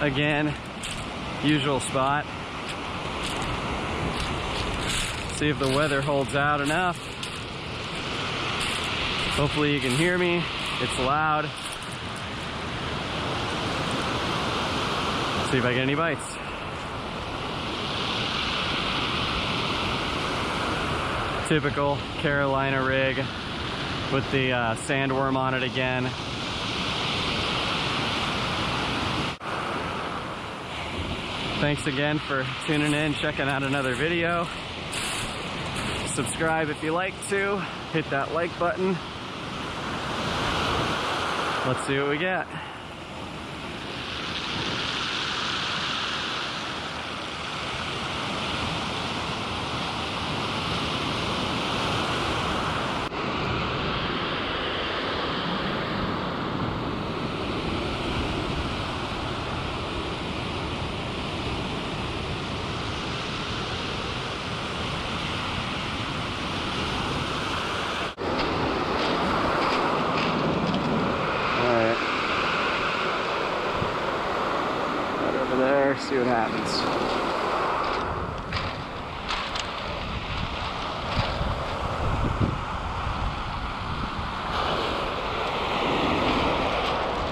again, usual spot. See if the weather holds out enough. Hopefully you can hear me. It's loud. See if I get any bites. Typical Carolina rig with the sandworm on it again. Thanks again for tuning in, checking out another video. Subscribe if you like to. Hit that like button. Let's see what we get. See what happens.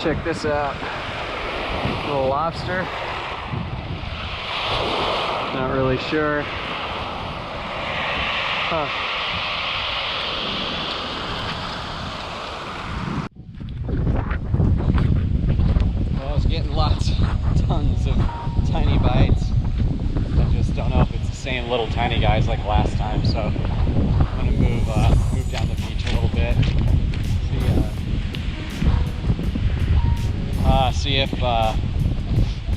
Check this out. Little lobster. Not really sure. Huh. Well, I was getting tons of tiny bites. I just don't know if it's the same little tiny guys like last time, so I'm gonna move down the beach a little bit. See if I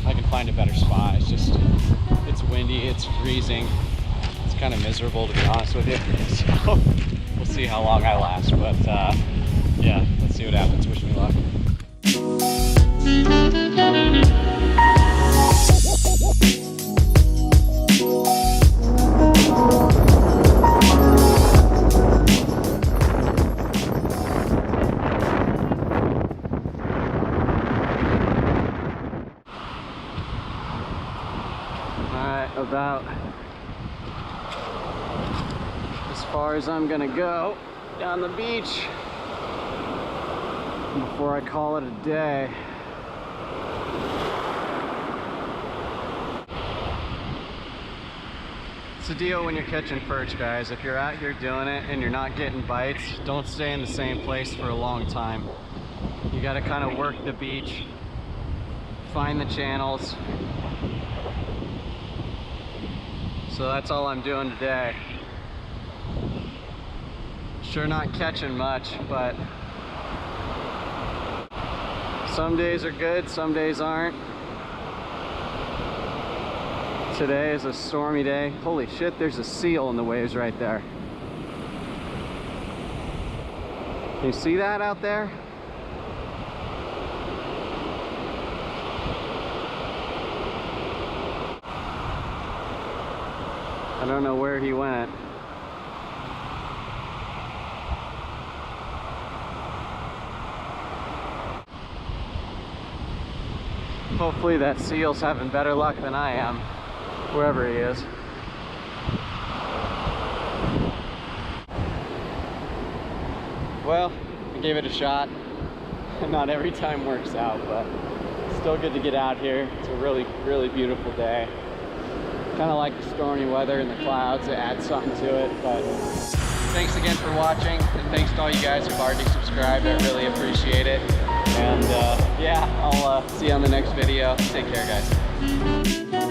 can find a better spot. It's windy, it's freezing, it's kind of miserable to be honest with you. So we'll see how long I last, but yeah, let's see what happens. Wish me luck. About as far as I'm gonna go down the beach before I call it a day. It's the deal when you're catching perch, guys. If you're out here doing it and you're not getting bites, don't stay in the same place for a long time. You gotta kind of work the beach, find the channels. So that's all I'm doing today. Sure not catching much, but some days are good, some days aren't. Today is a stormy day. Holy shit, there's a seal in the waves right there. Can you see that out there? I don't know where he went. Hopefully that seal's having better luck than I am, wherever he is. Well, I gave it a shot. Not every time works out, but still good to get out here. It's a really, really beautiful day. Kind of like the stormy weather and the clouds, it adds something to it. But thanks again for watching, and thanks to all you guys who've already subscribed. I really appreciate it. And yeah, I'll see you on the next video. Take care, guys.